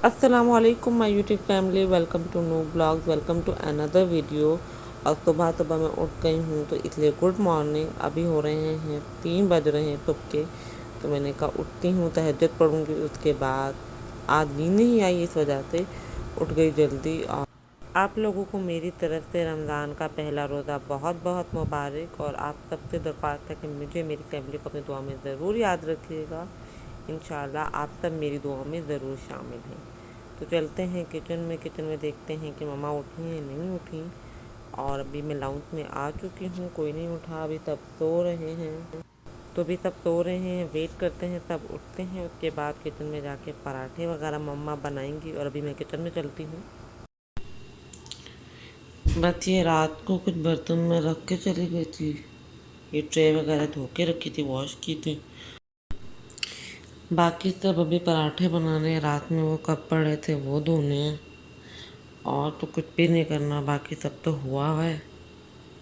अस्सलामुअलैकुम my YouTube family, welcome to new blogs, welcome to another video. और सुबह सुबह मैं उठ गई हूँ तो इसलिए गुड मॉर्निंग। अभी हो रहे हैं 3 बज रहे हैं तुक्के। तो मैंने कहा उठती हूँ, तहज्जुद पढ़ूँगी। उसके बाद आज नींद नहीं आई, इस वजह से उठ गई जल्दी। और आप लोगों को मेरी तरफ से रमज़ान का पहला रोज़ा बहुत बहुत मुबारक। और आप सबसे दरख्वास्त है कि मुझे, मेरी फैमिली को अपनी दुआ में ज़रूर याद रखिएगा। इंशाल्लाह आप सब मेरी दुआ में ज़रूर शामिल हैं। तो चलते हैं किचन में देखते हैं कि मम्मा उठी हैं नहीं उठी। और अभी मैं लाउंज में आ चुकी हूँ, कोई नहीं उठा, अभी सब सो रहे हैं। तो अभी सब सो रहे हैं, वेट करते हैं सब उठते हैं। उसके बाद किचन में जाके पराठे वगैरह मम्मा बनाएंगी। और अभी मैं किचन में चलती हूँ। बस ये रात को कुछ बर्तन में रख के चली गई थी। ये ट्रे वगैरह धो के रखी थी, वॉश की थी। बाकी सब अभी पराठे बनाने हैं, रात में वो कप पड़े थे वो धोने हैं। और तो कुछ भी नहीं करना, बाकी सब तो हुआ है।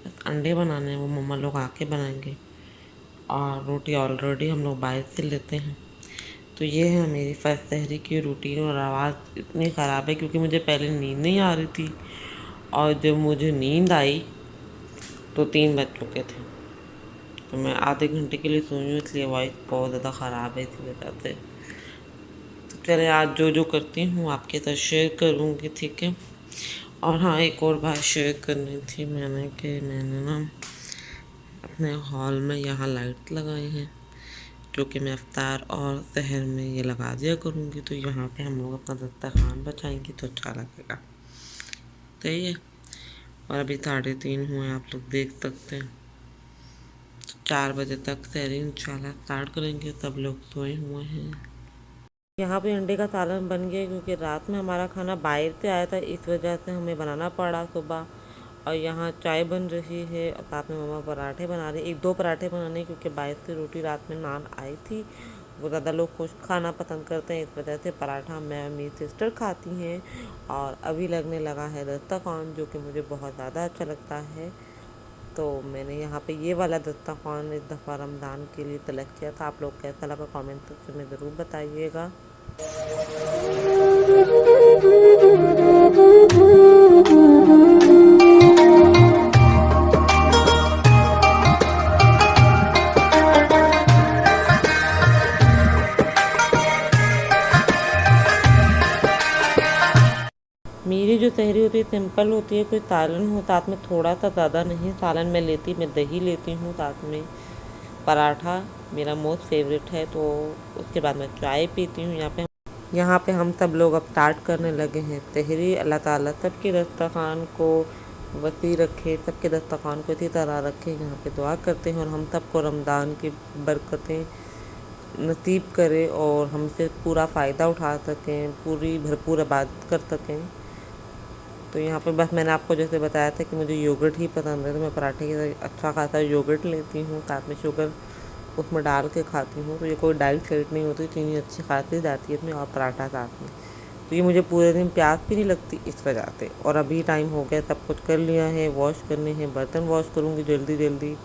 बस अंडे बनाने हैं, वो मम्मा लोग आके बनाएंगे। और रोटी ऑलरेडी हम लोग बाहर से लेते हैं। तो ये है मेरी फर्स्ट सहरी की रूटीन। और आवाज़ इतनी ख़राब है क्योंकि मुझे पहले नींद नहीं आ रही थी। और जब मुझे नींद आई तो 3 बज चुके थे। तो मैं आधे घंटे के लिए सोई हूँ, इसलिए वॉइस बहुत ज़्यादा ख़राब है इसी वजह से। तो चले, आज जो जो करती हूँ आपके साथ शेयर करूँगी, ठीक है। और हाँ, एक और बात शेयर करनी थी मैंने कि मैंने ना अपने हॉल में यहाँ लाइट लगाए हैं, जो कि मैं इफ्तार और सहर में ये लगा दिया करूँगी। तो यहाँ पे हम लोग अपना दस्तरखान बचाएंगे तो अच्छा लगेगा। सही है। और अभी 3:30 हुए, आप लोग देख सकते हैं। तो 4 बजे तक सहरी इंशाल्लाह स्टार्ट करेंगे। सब लोग सोए हुए हैं। यहाँ पे अंडे का सालन बन गया क्योंकि रात में हमारा खाना बाहर से आया था, इस वजह से हमें बनाना पड़ा सुबह। और यहाँ चाय बन रही है और साथ में मम्मा पराठे बना रही, एक दो पराठे बनाने, क्योंकि बाहर से रोटी रात में नान आई थी। वो ज़्यादा लोग खुश खाना पसंद करते हैं, इस वजह से पराठा मैं और मेरी सिस्टर खाती हैं। और अभी लगने लगा है दस्तरखान, जो कि मुझे बहुत ज़्यादा अच्छा लगता है। तो मैंने यहाँ पे ये वाला दस्तरखान इस दफ़ा रमज़ान के लिए सेलेक्ट किया था। आप लोग कैसा लगा कमेंट सेक्शन में ज़रूर बताइएगा। मेरी जो तहरी होती है सिंपल होती है, कोई सालन हो साथ में, थोड़ा सा ज़्यादा नहीं सालन मैं लेती, मैं दही लेती हूँ साथ में। पराठा मेरा मोस्ट फेवरेट है। तो उसके बाद मैं चाय पीती हूँ। यहाँ पे हम सब लोग अब स्टार्ट करने लगे हैं तहरी। अल्लाह ताला सबके दस्तरखान को वसी रखे, सबके दस्तरखान को इसी तरह रखे, यहाँ पे दुआ करते हैं। और हम सबको रमज़ान की बरकतें नसीब करे और हमसे पूरा फ़ायदा उठा सकें, पूरी भरपूर इबादत कर सकें। तो यहाँ पे बस मैंने आपको जैसे बताया था कि मुझे योगर्ट ही पसंद है, तो मैं पराठे के साथ अच्छा खासा योगर्ट लेती हूँ, साथ में शुगर उसमें डाल के खाती हूँ। तो ये कोई डाइट शाइट नहीं होती, चीनी अच्छी खासी जाती है इसमें, और पराठा साथ में। तो ये मुझे पूरे दिन प्यास भी नहीं लगती इस वजह से। और अभी टाइम हो गया, सब कुछ कर लिया है, वॉश करने हैं, बर्तन वॉश करूँगी जल्दी जल्दी।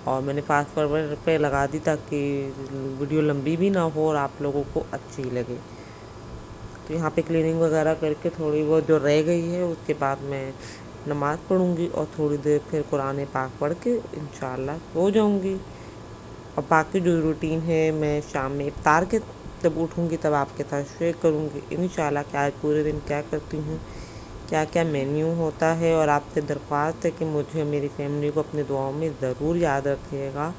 और मैंने फास्ट फॉरवर्ड पे लगा दी ताकि वीडियो लंबी भी ना हो और आप लोगों को अच्छी लगे। तो यहाँ पे क्लीनिंग वगैरह करके थोड़ी बहुत जो रह गई है, उसके बाद मैं नमाज़ पढ़ूँगी और थोड़ी देर फिर कुरान पाक पढ़ के इंशाल्लाह सो जाऊँगी। और बाकी जो रूटीन है मैं शाम में इफ्तार के जब उठूँगी तब आपके साथ शेयर करूँगी इंशाल्लाह कि आज पूरे दिन क्या करती हूँ, क्या क्या मेन्यू होता है। और आपसे दरख्वास्त है कि मुझे और मेरी फैमिली को अपनी दुआओं में ज़रूर याद रखिएगा।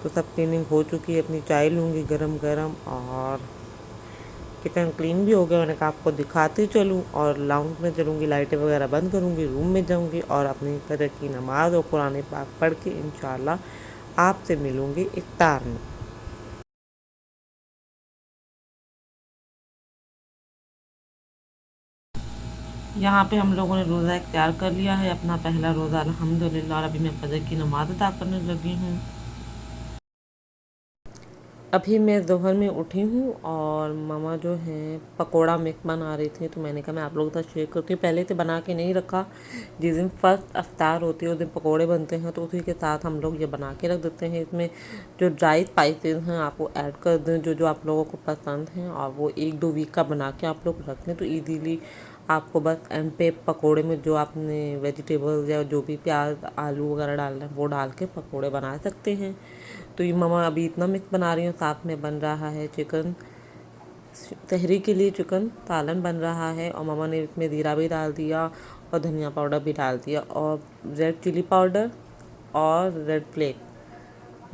तो सब क्लीनिंग हो चुकी है, अपनी चाय लूँगी गरम गरम। और किचन क्लीन भी हो गया, मैंने कहा आपको दिखाती चलूँ। और लाउंज में चलूँगी, लाइटें वगैरह बंद करूँगी, रूम में जाऊँगी और अपनी फजर की नमाज़ और कुरान पाक पढ़ के इंशाल्लाह आपसे मिलूँगी इफ्तार में। यहाँ पे हम लोगों ने रोज़ा इख्तियार कर लिया है, अपना पहला रोज़ा अल्हम्दुलिल्लाह। और अभी मैं फजर की नमाज़ अदा करने लगी हूँ। अभी मैं दोपहर में उठी हूँ और मामा जो हैं पकोड़ा मिक्स बना रही थी, तो मैंने कहा मैं आप लोगों के साथ शेयर करती हूँ। पहले से बना के नहीं रखा, जिस दिन फर्स्ट अफ्तार होती है उस दिन पकोड़े बनते हैं, तो उसी के साथ हम लोग ये बना के रख देते हैं। इसमें जो ड्राई स्पाइसेस हैं आप वो ऐड कर दें जो जो आप लोगों को पसंद हैं, और वो 1-2 वीक का बना के आप लोग रख लें, तो ईजीली आपको बस एंड पे पकोड़े में जो आपने वेजिटेबल्स या जो भी प्याज आलू वगैरह डालना है वो डाल के पकोड़े बना सकते हैं। तो ये मम्मा अभी इतना मिक्स बना रही हूँ, साथ में बन रहा है चिकन, तहरी के लिए चिकन सालन बन रहा है, और मम्मा ने इसमें ज़ीरा भी डाल दिया और धनिया पाउडर भी डाल दिया, और रेड चिली पाउडर और रेड फ्लेक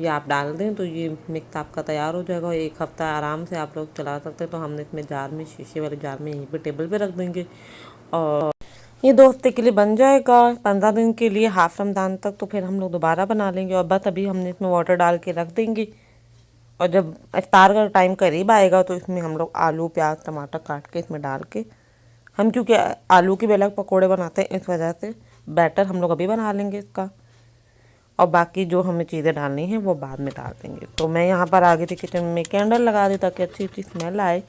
ये आप डाल दें तो ये मिक्स आपका तैयार हो जाएगा और 1 हफ्ता आराम से आप लोग चला सकते हैं। तो हमने इसमें जार में, शीशे वाले जार में यहीं पे टेबल पे रख देंगे, और ये 2 हफ्ते के लिए बन जाएगा, 15 दिन के लिए, हाफ रमज़ान तक। तो फिर हम लोग दोबारा बना लेंगे, और बस अभी हमने इसमें वाटर डाल के रख देंगे, और जब इफ्तार का टाइम करीब आएगा तो इसमें हम लोग आलू प्याज टमाटर काट के इसमें डाल के, हम क्योंकि आलू के भी अलग पकौड़े बनाते हैं इस वजह से बैटर हम लोग अभी बना लेंगे इसका, और बाकी जो हमें चीज़ें डालनी हैं वो बाद में डाल देंगे। तो मैं यहाँ पर आ गई थी किचन में, कैंडल लगा दी ताकि अच्छी अच्छी स्मेल आए,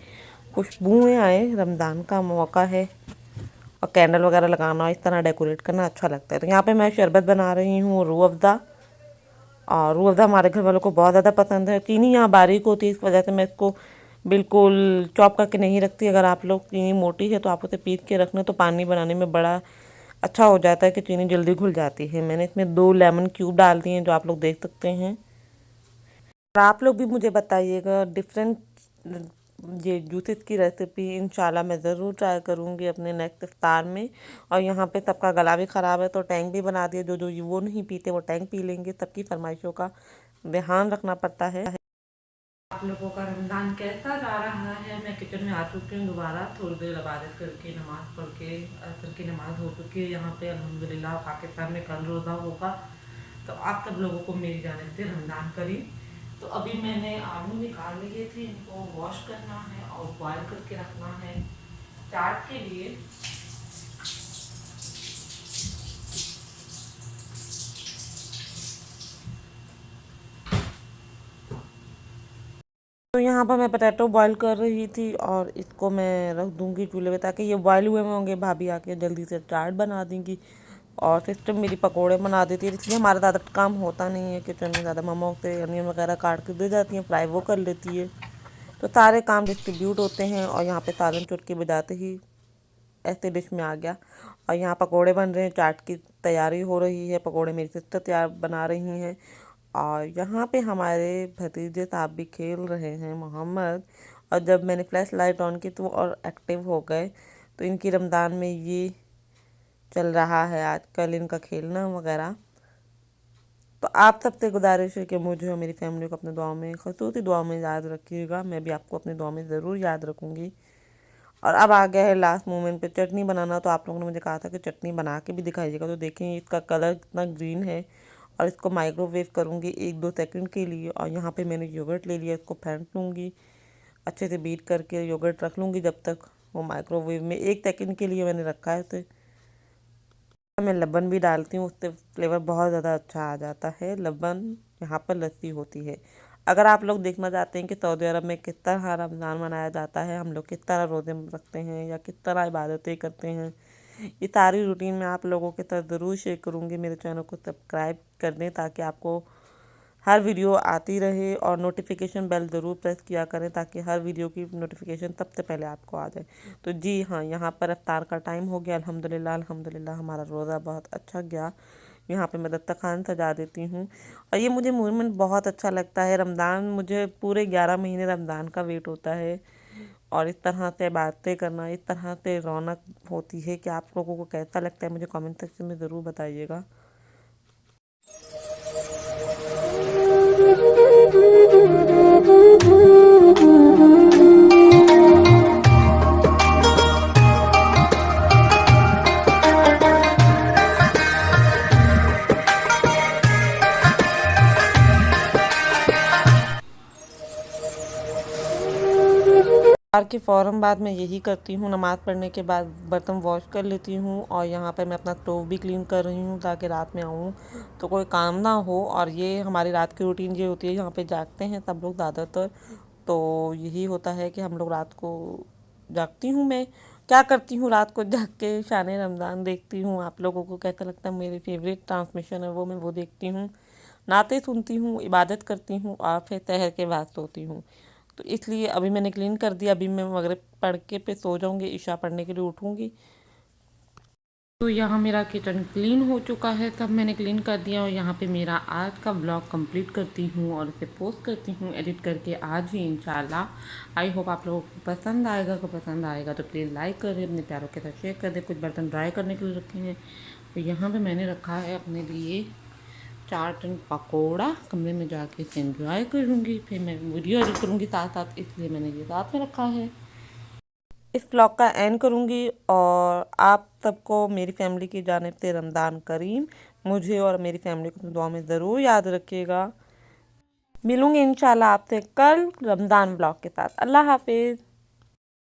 खुशबुएँ आए, रमज़ान का मौका है और कैंडल वगैरह लगाना, इस तरह डेकोरेट करना अच्छा लगता है। तो यहाँ पे मैं शरबत बना रही हूँ रूह अफ़ज़ा, और रूह अफ़ज़ा हमारे घर वालों को बहुत ज़्यादा पसंद है। चीनी यहाँ बारीक होती है, इस वजह से मैं इसको बिल्कुल चॉप करके नहीं रखती। अगर आप लोग चीनी मोटी है तो आप उसे पीस के रखना, तो पानी बनाने में बड़ा अच्छा हो जाता है कि चीनी जल्दी घुल जाती है। मैंने इसमें 2 लेमन क्यूब डाल दिए हैं जो आप लोग देख सकते हैं। और आप लोग भी मुझे बताइएगा डिफरेंट ये जूसेस की रेसिपी, इंशाल्लाह मैं ज़रूर ट्राई करूँगी अपने नेक्स्ट इफ्तार में। और यहाँ पे सबका गला भी ख़राब है तो टैंक भी बना दिया, जो जो वो नहीं पीते वो टैंक पी लेंगे। सबकी फरमाइशों का ध्यान रखना पड़ता है। आप लोगों का रमज़ान कैसा जा रहा है? मैं किचन में आ चुकी हूँ दोबारा, थोड़ी देर इबादत करके नमाज़ पढ़ के असर की नमाज़ हो चुकी है यहाँ पे अल्हम्दुलिल्लाह। पाकिस्तान में कल रोज़ा होगा, तो आप सब लोगों को मेरी जानिब से रमज़ान करीम। तो अभी मैंने आलू निकाल लिए थे, इनको वॉश करना है और बॉयल करके रखना है चाट के लिए। तो यहाँ पर मैं पोटैटो बॉईल कर रही थी और इसको मैं रख दूँगी चूल्हे पे, ताकि ये बॉईल हुए होंगे भाभी आके जल्दी से चाट बना देंगी। और सिस्टम मेरी पकोड़े बना देती है, इसलिए हमारा ज़्यादा काम होता नहीं है किचन में। ज़्यादा मम्मा से अनियन वगैरह काट के दे जाती हैं, फ्राई वो कर लेती है, तो सारे काम डिस्ट्रीब्यूट होते हैं। और यहाँ पे सालन चुटकी बजाते ही ऐसे डिश में आ गया। और यहाँ पकोड़े बन रहे हैं, चाट की तैयारी हो रही है, पकोड़े मेरी सिस्टर तैयार बना रही हैं। और यहाँ पे हमारे भतीजे साहब भी खेल रहे हैं, मोहम्मद। और जब मैंने फ्लैश लाइट ऑन की तो वो और एक्टिव हो गए। तो इनकी रमज़ान में ये चल रहा है आजकल इनका खेलना वगैरह। तो आप सबसे गुजारिश है कि मुझे और मेरी फैमिली को अपने दुआ में, खसूसी दुआ में याद रखिएगा। मैं भी आपको अपनी दुआ में ज़रूर याद रखूँगी। और अब आ गया है लास्ट मोमेंट पे चटनी बनाना। तो आप लोगों ने मुझे कहा था कि चटनी बना के भी दिखाइएगा, तो देखें इसका कलर कितना ग्रीन है। और इसको माइक्रोवेव करूँगी 1-2 सेकंड के लिए। और यहाँ पे मैंने योगर्ट ले लिया, इसको फेंट लूँगी, अच्छे से बीट करके योगर्ट रख लूँगी जब तक वो माइक्रोवेव में 1 सेकंड के लिए मैंने रखा है। तो मैं लबन भी डालती हूँ, उससे फ्लेवर बहुत ज़्यादा अच्छा आ जाता है। लबन यहाँ पर लस्सी होती है। अगर आप लोग देखना चाहते हैं कि सऊदी अरब में किस तरह रमज़ान मनाया जाता है, हम लोग किस तरह रोज़े रखते हैं या किस तरह इबादतें करते हैं, ये सारी रूटीन मैं आप लोगों के साथ ज़रूर शेयर करूँगी। मेरे चैनल को सब्सक्राइब कर दें ताकि आपको हर वीडियो आती रहे, और नोटिफिकेशन बेल ज़रूर प्रेस किया करें ताकि हर वीडियो की नोटिफिकेशन सबसे पहले आपको आ जाए। तो जी हाँ, यहाँ पर इफ्तार का टाइम हो गया। अल्हम्दुलिल्लाह अल्हम्दुलिल्लाह हमारा रोज़ा बहुत अच्छा गया। यहाँ पे मैं दस्तरखान सजा देती हूँ, और ये मुझे मूवमेंट बहुत अच्छा लगता है। रमज़ान मुझे पूरे 11 महीने रमज़ान का वेट होता है, और इस तरह से बातें करना, इस तरह से रौनक होती है कि आप लोगों को कैसा लगता है मुझे कमेंट सेक्शन में ज़रूर बताइएगा। इफ्तार के फ़ौरन बाद मैं यही करती हूँ, नमाज़ पढ़ने के बाद बर्तन वॉश कर लेती हूँ और यहाँ पर मैं अपना स्टोव भी क्लीन कर रही हूँ ताकि रात में आऊँ तो कोई काम ना हो। और ये हमारी रात की रूटीन ये होती है, यहाँ पे जागते हैं सब लोग ज़्यादातर, तो यही होता है कि हम लोग रात को जागती हूँ। मैं क्या करती हूँ रात को जाग के, शान रमज़ान देखती हूँ। आप लोगों को कैसा लगता है, मेरी फेवरेट ट्रांसमिशन है वो, मैं वो देखती हूँ, नाते सुनती हूँ, इबादत करती हूँ और फिर तहर के बाद सोती हूँ। तो इसलिए अभी मैंने क्लीन कर दिया, अभी मैं मगरिब पढ़ के पे सो जाऊँगी, इशा पढ़ने के लिए उठूँगी। तो यहाँ मेरा किचन क्लीन हो चुका है, सब मैंने क्लीन कर दिया और यहाँ पे मेरा आज का ब्लॉग कंप्लीट करती हूँ और इसे पोस्ट करती हूँ एडिट करके आज ही इंशाल्लाह। आई होप आप लोगों को पसंद आएगा। अगर पसंद आएगा तो प्लीज़ लाइक कर दे, अपने प्यारों के साथ शेयर कर दे। कुछ बर्तन ड्राई करने के लिए रखे हैं, तो यहाँ पर मैंने रखा है अपने लिए चाट एंड पकौड़ा। कमरे में जाके इसे इंजॉय करूँगी, फिर मैं वीडियो एडिट करूँगी साथ साथ, इसलिए मैंने ये साथ में रखा है। इस ब्लॉग का एंड करूँगी और आप सबको मेरी फैमिली की जानिब से रमज़ान करीम। मुझे और मेरी फैमिली को दुआ में ज़रूर याद रखिएगा। मिलूँगी इंशाल्लाह आपसे कल रमज़ान ब्लॉग के साथ। अल्लाह हाफिज़।